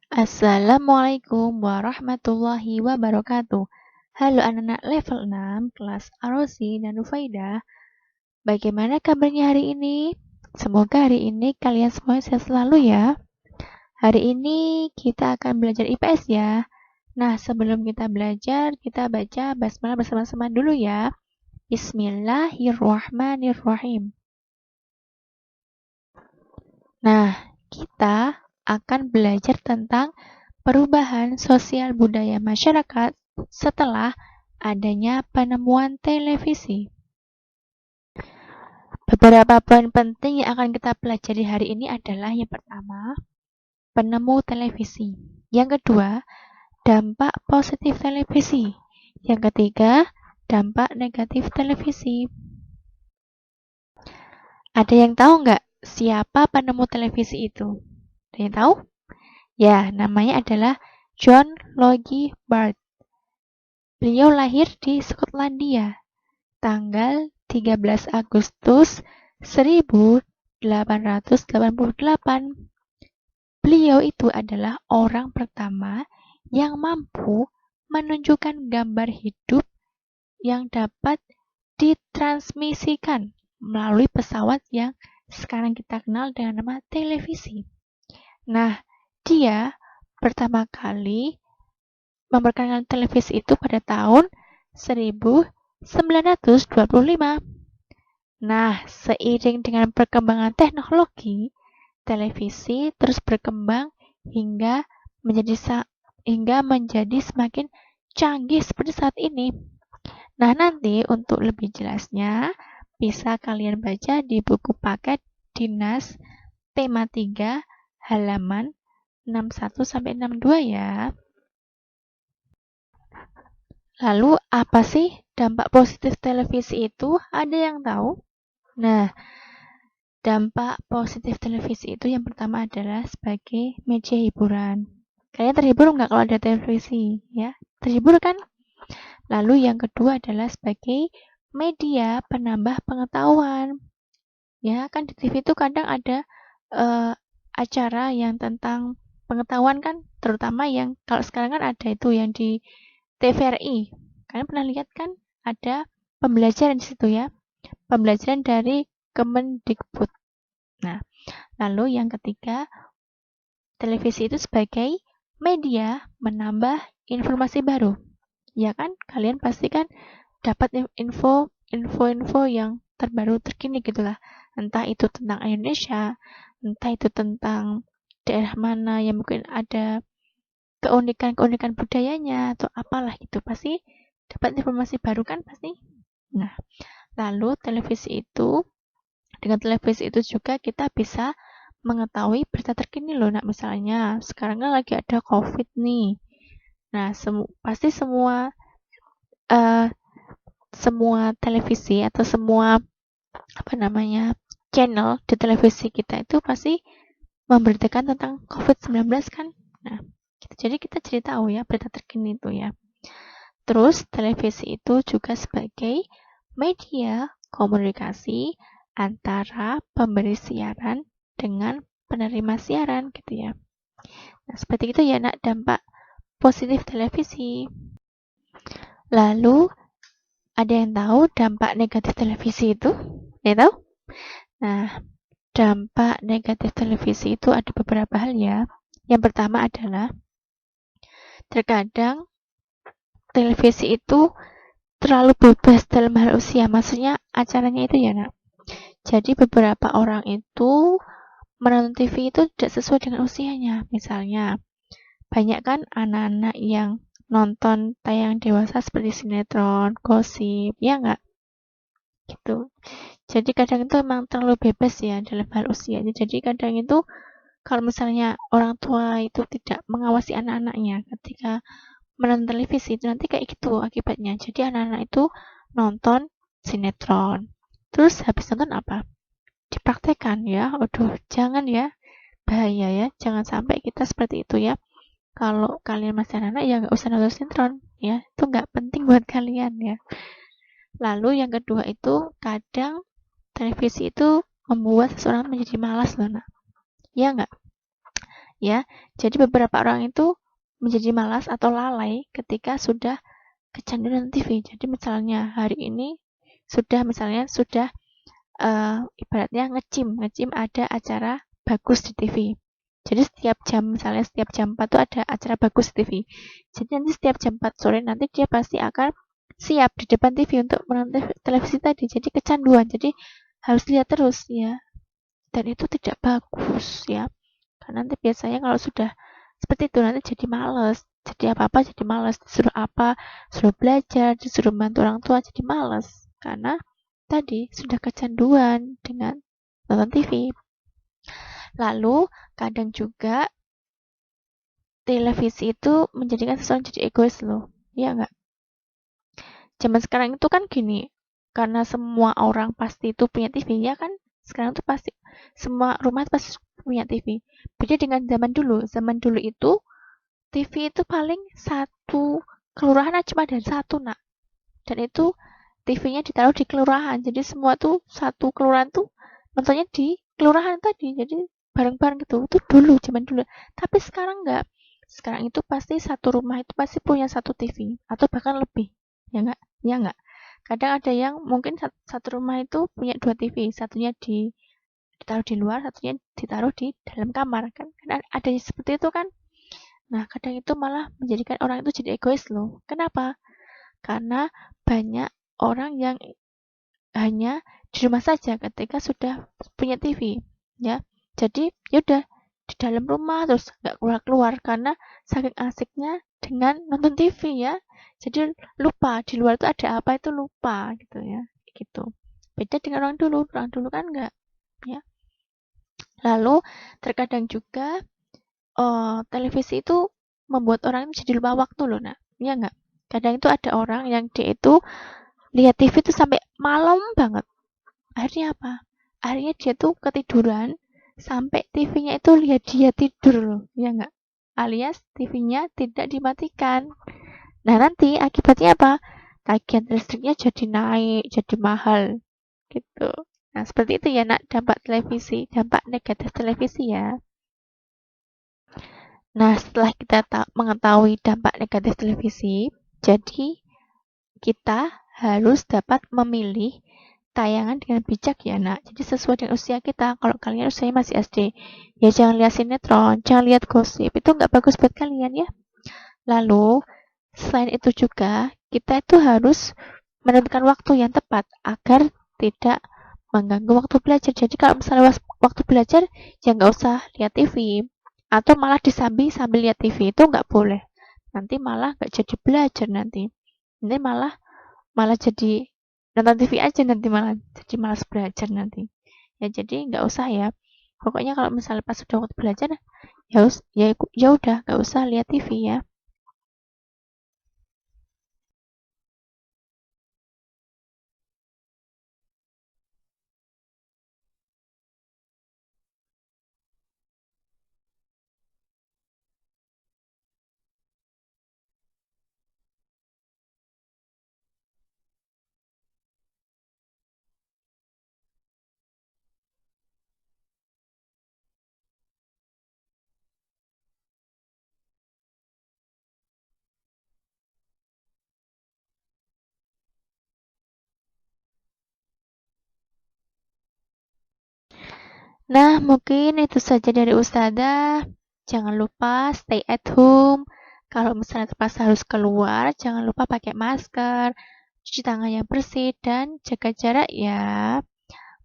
Assalamualaikum warahmatullahi wabarakatuh. Halo anak-anak level 6, kelas Arosi dan Rufaidah. Bagaimana kabarnya hari ini? Semoga hari ini kalian semua sehat selalu ya. Hari ini kita akan belajar IPS ya. Nah, sebelum kita belajar, kita baca basmalah bersama-sama dulu ya. Bismillahirrahmanirrahim. Nah, kita akan belajar tentang perubahan sosial budaya masyarakat setelah adanya penemuan televisi. Beberapa poin penting yang akan kita pelajari hari ini adalah yang pertama, penemu televisi. Yang kedua, dampak positif televisi. Yang ketiga, dampak negatif televisi. Ada yang tahu nggak siapa penemu televisi itu? Ada yang tahu? Ya, namanya adalah John Logie Baird. Beliau lahir di Skotlandia, tanggal 13 Agustus 1888. Beliau itu adalah orang pertama yang mampu menunjukkan gambar hidup yang dapat ditransmisikan melalui pesawat yang sekarang kita kenal dengan nama televisi. Nah, dia pertama kali memperkenalkan televisi itu pada tahun 1925. Nah, seiring dengan perkembangan teknologi, televisi terus berkembang hingga menjadi semakin canggih seperti saat ini. Nah, nanti untuk lebih jelasnya bisa kalian baca di buku paket Dinas tema 3 halaman 61 sampai 62 ya. Lalu apa sih dampak positif televisi itu? Ada yang tahu? Nah, dampak positif televisi itu yang pertama adalah sebagai media hiburan. Kalian terhibur nggak kalau ada televisi? Ya, terhibur kan? Lalu yang kedua adalah sebagai media penambah pengetahuan. Ya, kan di TV itu kadang ada acara yang tentang pengetahuan kan, terutama yang kalau sekarang kan ada itu yang di TVRI. Kalian pernah lihat kan ada pembelajaran di situ ya. Pembelajaran dari Kemendikbud. Nah, lalu yang ketiga, televisi itu sebagai media menambah informasi baru. Ya kan? Kalian pasti kan dapat info yang terbaru terkini gitulah. Entah itu tentang Indonesia, entah itu tentang daerah mana yang mungkin ada keunikan budayanya atau apalah gitu, pasti dapat informasi baru kan pasti. Nah, lalu dengan televisi itu juga kita bisa mengetahui berita terkini loh. Nah, misalnya sekarang kan lagi ada COVID nih. Nah, pasti semua televisi atau semua channel di televisi kita itu pasti memberitakan tentang COVID-19 kan. Nah, jadi kita jadi tahu ya berita terkini itu ya. Terus televisi itu juga sebagai media komunikasi antara pemberi siaran dengan penerima siaran gitu ya. Nah, seperti itu ya nak dampak positif televisi. Lalu ada yang tahu dampak negatif televisi itu? Ada yang tahu? Nah, dampak negatif televisi itu ada beberapa hal ya. Yang pertama adalah terkadang televisi itu terlalu bebas dalam hal usia. Maksudnya acaranya itu ya nak. Jadi beberapa orang itu menonton TV itu tidak sesuai dengan usianya. Misalnya, banyak kan anak-anak yang nonton tayang dewasa seperti sinetron, gosip, ya nggak? Gitu. Jadi kadang itu memang terlalu bebas ya dalam hal usianya. Jadi kadang itu kalau misalnya orang tua itu tidak mengawasi anak-anaknya ketika menonton televisi itu nanti kayak gitu akibatnya. Jadi anak-anak itu nonton sinetron. Terus habis nonton apa? Dipraktekkan ya. Aduh, jangan ya. Bahaya ya. Jangan sampai kita seperti itu ya. Kalau kalian masih anak-anak ya nggak usah nonton sinetron ya. Itu nggak penting buat kalian ya. Lalu yang kedua itu kadang televisi itu membuat seseorang menjadi malas loh nak. Ya nggak? ya. Jadi beberapa orang itu menjadi malas atau lalai ketika sudah kecanduan TV. Jadi misalnya hari ini sudah ibaratnya ngecim ada acara bagus di TV. Jadi setiap jam 4 tuh ada acara bagus di TV. Jadi nanti setiap jam 4 sore nanti dia pasti akan siap di depan TV untuk menonton televisi tadi. Jadi kecanduan. Jadi harus lihat terus ya. Dan itu tidak bagus ya. Karena nanti biasanya kalau sudah seperti itu nanti jadi males. Jadi apa-apa jadi males. Disuruh apa, suruh belajar, disuruh bantu orang tua jadi males. Karena tadi sudah kecanduan dengan nonton TV. Lalu kadang juga televisi itu menjadikan seseorang jadi egois loh. Iya nggak? Zaman sekarang itu kan gini, karena semua orang pasti itu punya TV, ya kan? Sekarang tuh pasti semua rumah pasti punya TV. Beda dengan zaman dulu. Zaman dulu itu TV itu paling satu kelurahan aja cuma ada satu nak. Dan itu TV-nya ditaruh di kelurahan. Jadi semua tuh satu kelurahan tuh nontonnya di kelurahan tadi. Jadi bareng-bareng gitu. Itu dulu, zaman dulu. Tapi sekarang enggak. Sekarang itu pasti satu rumah itu pasti punya satu TV atau bahkan lebih. Ya enggak? Ya enggak? Kadang ada yang mungkin satu rumah itu punya 2 TV, satunya ditaruh di luar, satunya ditaruh di dalam kamar kan ada yang seperti itu kan. Nah, kadang itu malah menjadikan orang itu jadi egois loh. Kenapa? Karena banyak orang yang hanya di rumah saja ketika sudah punya TV, ya. Jadi, yaudah di dalam rumah terus nggak keluar-keluar karena saking asiknya dengan nonton TV ya. Jadi lupa di luar itu ada apa itu lupa gitu ya, gitu. Beda dengan orang dulu kan nggak, ya. Lalu terkadang juga televisi itu membuat orang jadi lupa waktu loh, nak. Iya nggak? Kadang itu ada orang yang dia itu lihat TV itu sampai malam banget. Akhirnya apa? Akhirnya dia tuh ketiduran sampai TV-nya itu lihat dia tidur loh, ya nggak? Alias TV-nya tidak dimatikan. Nah nanti akibatnya apa? Tagihan listriknya jadi naik, jadi mahal gitu. Nah seperti itu ya nak dampak televisi, dampak negatif televisi ya. Nah, setelah kita mengetahui dampak negatif televisi, jadi kita harus dapat memilih tayangan dengan bijak ya nak. Jadi sesuai dengan usia kita. Kalau kalian usianya masih SD, ya jangan lihat sinetron, jangan lihat gosip. Itu nggak bagus buat kalian ya. Lalu, selain itu juga, kita itu harus menentukan waktu yang tepat agar tidak mengganggu waktu belajar. Jadi kalau misalnya waktu belajar, ya nggak usah lihat TV. Atau malah disambi sambil lihat TV, itu nggak boleh. Nanti malah nggak jadi belajar nanti. Nanti malah malah jadi nonton TV aja nanti malah jadi malas belajar nanti. Ya jadi nggak usah ya. Pokoknya kalau misalnya pas sudah waktu belajar, ya udah nggak usah lihat TV ya. Nah, mungkin itu saja dari Ustazah. Jangan lupa stay at home. Kalau misalnya terpaksa harus keluar, jangan lupa pakai masker, cuci tangan yang bersih, dan jaga jarak ya.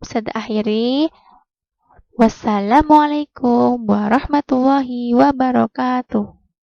Ustazah akhiri. Wassalamualaikum warahmatullahi wabarakatuh.